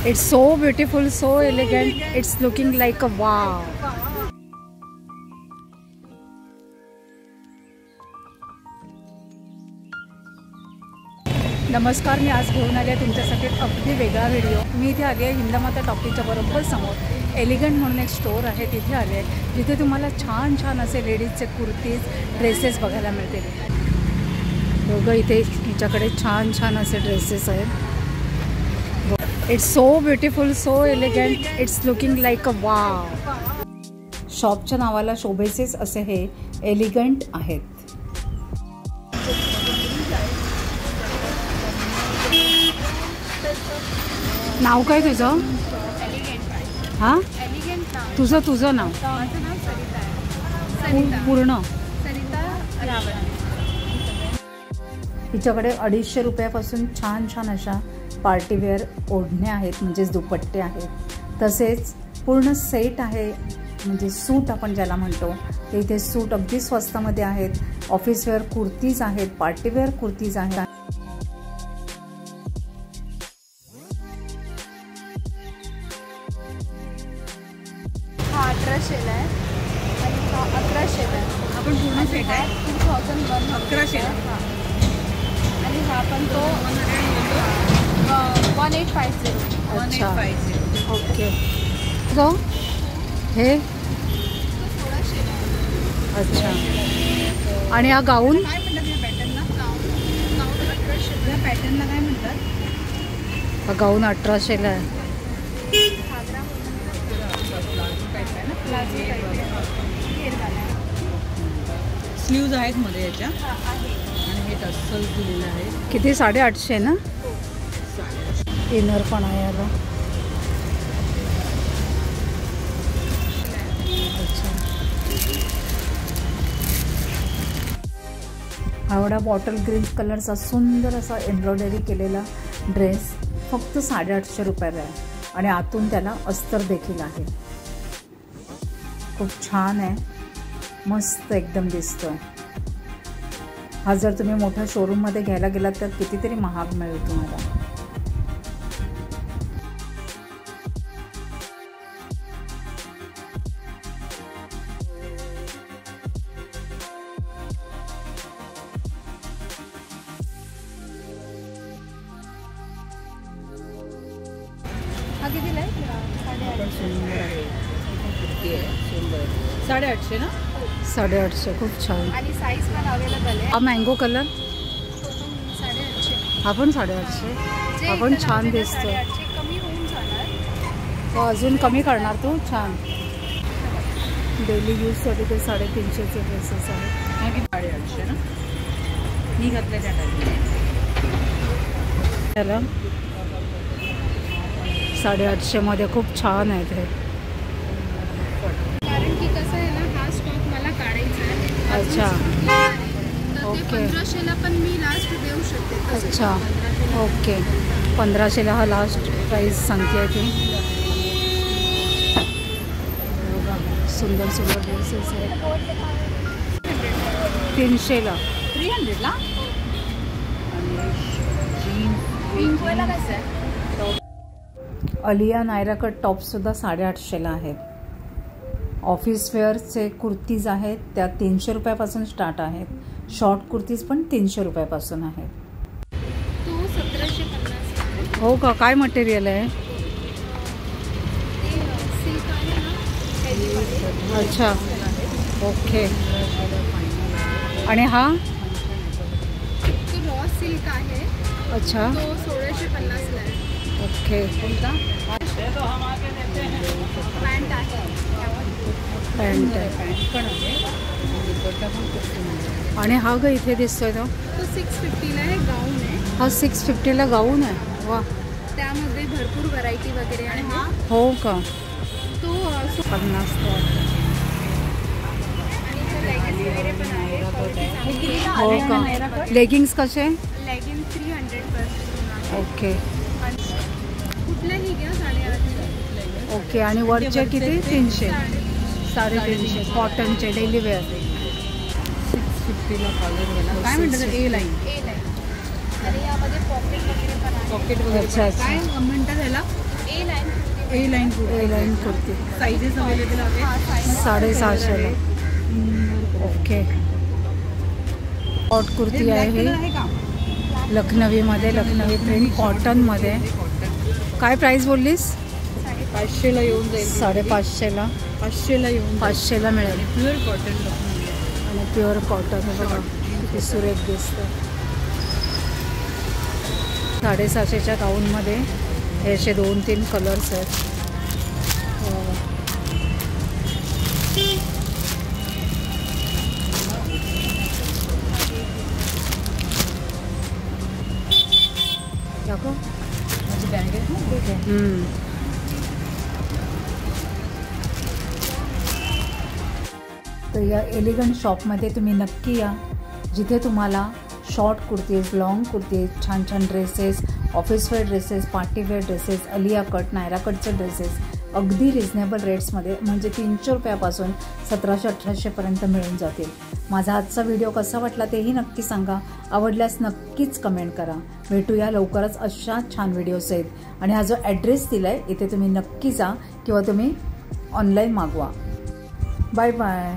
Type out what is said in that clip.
It's so beautiful, so elegant. It's looking like a wow. नमस्कार, मी आज घेऊन आले तुमच्यासाठी अगदी वेगळा व्हिडिओ. मी इथे आले आहे हिंदमाता टॉकीच्या बरोबर समोर एलिगंट म्हणून एक स्टोर आहे, तिथे आले आहे जिथे तुम्हाला छान छान असे लेडीजचे कुर्तीज, ड्रेसेस बघायला मिळतील. बघा इथे हिच्याकडे छान छान असे ड्रेसेस आहेत. It's so beautiful, so elegant. It's looking like a wow. शॉपच्या नावाला शोभेसेस असे हे एलिगंट आहेत. नाव काय तुझं? हां, तुझं नाव पूर्ण? हिच्याकडे 250 रुपयापासून छान छान अशा पार्टीवेअर ओढणे आहेत, म्हणजेच दुपट्टे आहेत. तसेच पूर्ण सेट आहे, म्हणजे सूट आपण ज्याला म्हणतो ते इथे सूट अगदी स्वस्तामध्ये आहेत. ऑफिसवेअर कुर्तीज आहेत, पार्टीवेअर कुर्तीज आहेत. हा 1800 आहे आणि हा 1100 आहे. आपण पूर्ण सेट आहे 2001 1100 आणि हा पण तो 1850. अच्छा, ओके. तो हे 1600. अच्छा. आणि हा गाऊन काय म्हणतात या पॅटर्नला? गाऊन 1800. या पॅटर्नला काय म्हणतात? हा गाऊन 1800ला आहे. स्लीव्ज आहेत मध्ये याच्या आणि हे टसल दिलेलं आहे. किती? 850 ना. इनर पण आहे याला. अच्छा, आवडा बॉटल ग्रीन कलरचा सुंदर असा एम्ब्रॉयडरी केलेला ड्रेस फक्त 850 रुपयाला आहे आणि आतून त्याला अस्तर देखील आहे. खूप छान आहे, मस्त एकदम दिसतोय. हा जर तुम्ही मोठ्या शोरूममध्ये घ्यायला गेलात तर कितीतरी महाग मिळेल तुम्हाला. हा कितीला आहे? 850 ना. 850. खूप छान. आणि साईज पण अवेलेबल आहे. हा मँगो कलर 850. हा पण 850. हा पण छान दिसतो. 850 कमी होऊन जाणार. तो अजून कमी करणार तू. छान डेली यूजसाठी ते 350चे ड्रेसेस आहेत. हा किती? 850 ना. मी घातलं त्या टाईपने. त्याला 850 मध्ये खूप छान आहेत हे. कारण की कसं आहे ना, हा स्टॉक मला काढायचा आहे. अच्छा, तर ओके. ते 1500ला पण मी लास्ट देऊ शकते. अच्छा, ओके. 1500ला हा लास्ट प्राईस सांगते ती. सुंदर सुंदर ड्रेसेस आहेत. 300ला. 300ला. पिंकवाला कसं आहे? अलिया नायरा कट टॉपसुद्धा 850ला आहेत. ऑफिसवेअरचे कुर्तीज आहेत, त्या 300 रुपयापासून स्टार्ट आहेत. शॉर्ट कुर्तीज पण 300 रुपयापासून आहेत. तो 1750. हो का? काय मटेरियल आहे? ते सिल्क आहे ना, हेवीमध्ये. अच्छा, ओके. आणि हा? तो रॉ सिल्क आहे. अच्छा, तो 1650ला आहे. ओके. कोणता? पॅन्ट आहे. पॅन्ट आहे. पॅन्ट पण आहे. दुपट्टा पण खूप सुंदर आहे. आणि हा ग इथे दिसतोय तो? तो 650ला आहे. गाऊन आहे. हा 650ला गाऊन आहे. वा, त्यामध्ये भरपूर व्हरायटी वगैरे आहे. हो का? तो 50. आणि तो लेगिन्स वगैरे पण आहे. हो का? लेगिंग्स कसे? लेगिन्स 300 ओके, कुठल्याही घ्या 850. ओके. आणि वरचे किती? 300. 350 कॉटनचे डेली वेअर. 650ला कॉलरवाला. काय म्हणतात? ए लाईन. A line. आणि यामध्ये पॉकेट वगैरे पण आहे. पॉकेट वगैरे. अच्छा, अच्छा. काय म्हणतात त्याला? A A line A line kurti sizes available आहेत. 650ला. ओके. शॉर्ट कुर्ती आहे ही लखनवीमध्ये, लखनवी प्रिंट कॉटनमध्ये. काय प्राईस बोललीस? 500ला येऊन जाईल. 550ला. 500ला येऊन 500ला मिळेल. प्युअर कॉटन आणि प्युअर कॉटन बघा किती सुरेख दिसतं. 750च्या गाऊनमध्ये हे असे 2-3 कलर्स आहेत. दाखव. माझी बॅग आहे ना. तर या एलिगंट शॉपमध्ये तुम्ही नक्की या, जिथे तुम्हाला शॉर्ट कुर्तीज, लॉंग कुर्तीज, छान छान dresses, officewear dresses, party wear dresses, अलिया कट, नायरा कटचे ड्रेसेस अगदी रिजनेबल रेट्समध्ये म्हणजे 300 रुपयापासून 1700-1800पर्यंत मिळून जातील. माझा आजचा व्हिडिओ कसा वाटला तेही नक्की सांगा. आवडल्यास नक्कीच कमेंट करा. भेटूया लवकरच अशा छान व्हिडिओज आहेत. आणि हा जो ॲड्रेस दिला आहे इथे तुम्ही नक्की जा किंवा तुम्ही ऑनलाईन मागवा. Bye bye.